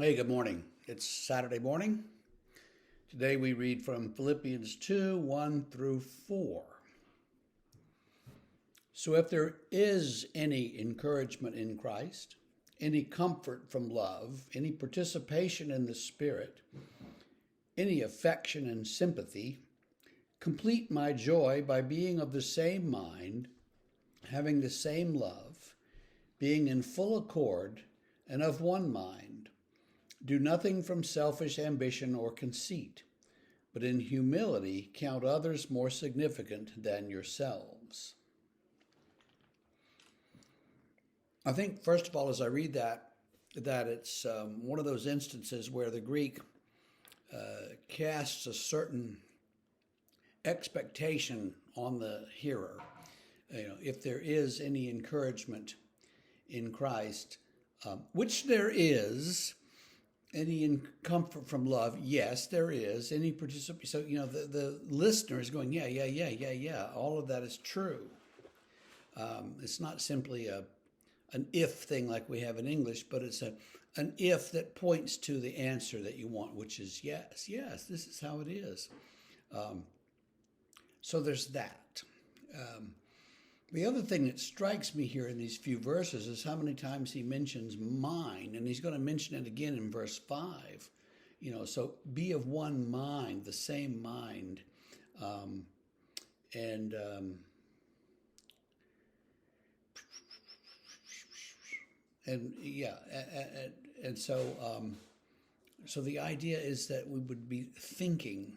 Hey, good morning. It's Saturday morning. Today we read from Philippians 2 1 through 4. So, if there is any encouragement in Christ, any comfort from love, any participation in the Spirit, any affection and sympathy, complete my joy by being of the same mind, having the same love, being in full accord and of one mind. Do nothing from selfish ambition or conceit, but in humility count others more significant than yourselves. I think, first of all, as I read that it's one of those instances where the Greek casts a certain expectation on the hearer. If there is any encouragement in Christ, which there is. Any comfort from love? Yes, there is. Any participation? So, the listener is going, yeah. All of that is true. It's not simply an if thing like we have in English, but it's an if that points to the answer that you want, which is yes, this is how it is. So there's that. The other thing that strikes me here in these few verses is how many times he mentions mind, and he's going to mention it again in verse 5. So be of one mind, the same mind. And so the idea is that we would be thinking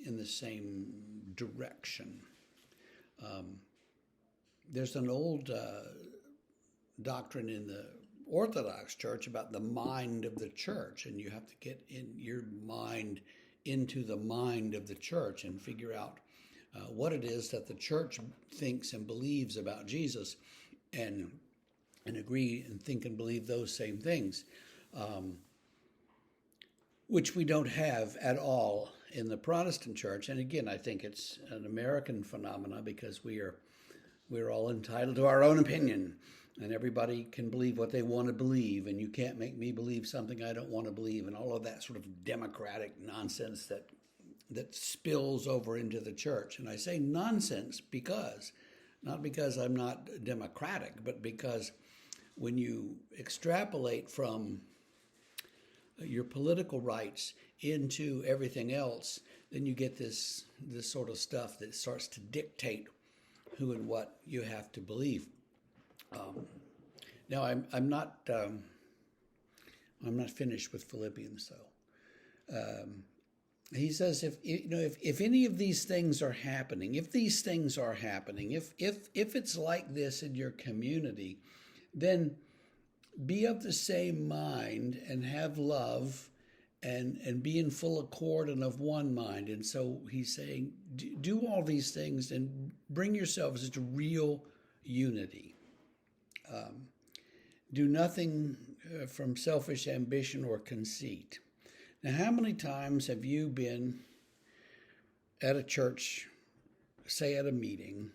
in the same direction. There's an old doctrine in the Orthodox Church about the mind of the church, and you have to get in your mind into the mind of the church and figure out what it is that the church thinks and believes about Jesus, and agree and think and believe those same things, which we don't have at all in the Protestant church. And again, I think it's an American phenomenon because we're all entitled to our own opinion, and everybody can believe what they want to believe, and you can't make me believe something I don't want to believe, and all of that sort of democratic nonsense that spills over into the church. And I say nonsense not because I'm not democratic, but because when you extrapolate from your political rights into everything else, then you get this sort of stuff that starts to dictate who and what you have to believe. Now, I'm not finished with Philippians, though. He says, if any of these things are happening, if it's like this in your community, then be of the same mind and have love and be in full accord and of one mind. And so he's saying, do all these things and bring yourselves into real unity. Do nothing from selfish ambition or conceit. Now, how many times have you been at a church, say at a meeting,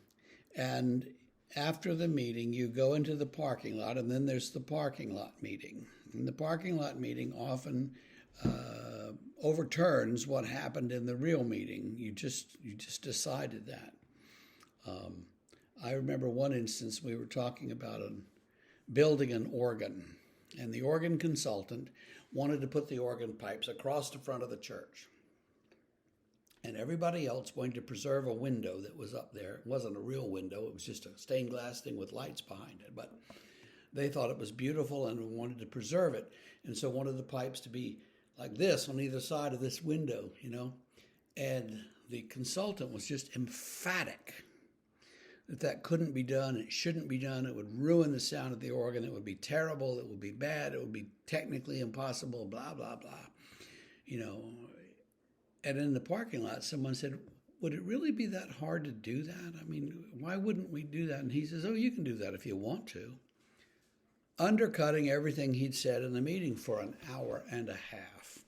and after the meeting, you go into the parking lot, and then there's the parking lot meeting. And the parking lot meeting often overturns what happened in the real meeting. You just decided that. I remember one instance we were talking about building an organ, and the organ consultant wanted to put the organ pipes across the front of the church. And everybody else wanted to preserve a window that was up there. It wasn't a real window. It was just a stained glass thing with lights behind it. But they thought it was beautiful and wanted to preserve it. And so wanted the pipes to be like this on either side of this window, And the consultant was just emphatic that couldn't be done. It shouldn't be done. It would ruin the sound of the organ. It would be terrible. It would be bad. It would be technically impossible, blah, blah, blah. And in the parking lot, someone said, would it really be that hard to do that? I mean, why wouldn't we do that? And he says, oh, you can do that if you want to. Undercutting everything he'd said in the meeting for an hour and a half.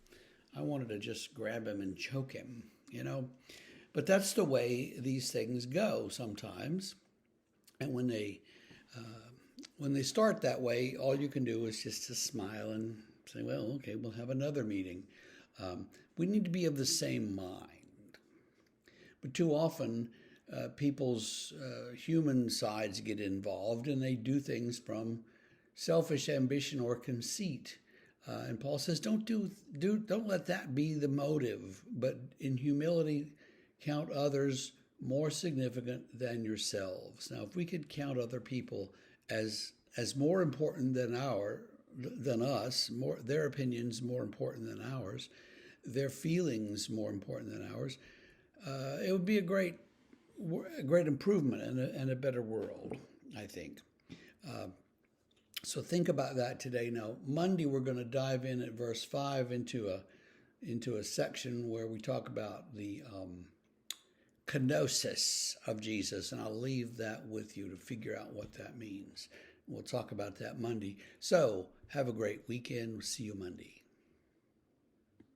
I wanted to just grab him and choke him, But that's the way these things go sometimes. And when they start that way, all you can do is just to smile and say, well, okay, we'll have another meeting. We need to be of the same mind. But too often, people's human sides get involved, and they do things from selfish ambition or conceit. And Paul says, don't let that be the motive, but in humility, count others more significant than yourselves. Now, if we could count other people as more important than us, their opinions more important than ours, their feelings more important than ours, it would be a great improvement and a better world, I think. So think about that today. Now, Monday we're going to dive in at verse 5 into a section where we talk about the kenosis of Jesus, and I'll leave that with you to figure out what that means. We'll talk about that Monday. So have a great weekend. We'll see you Monday.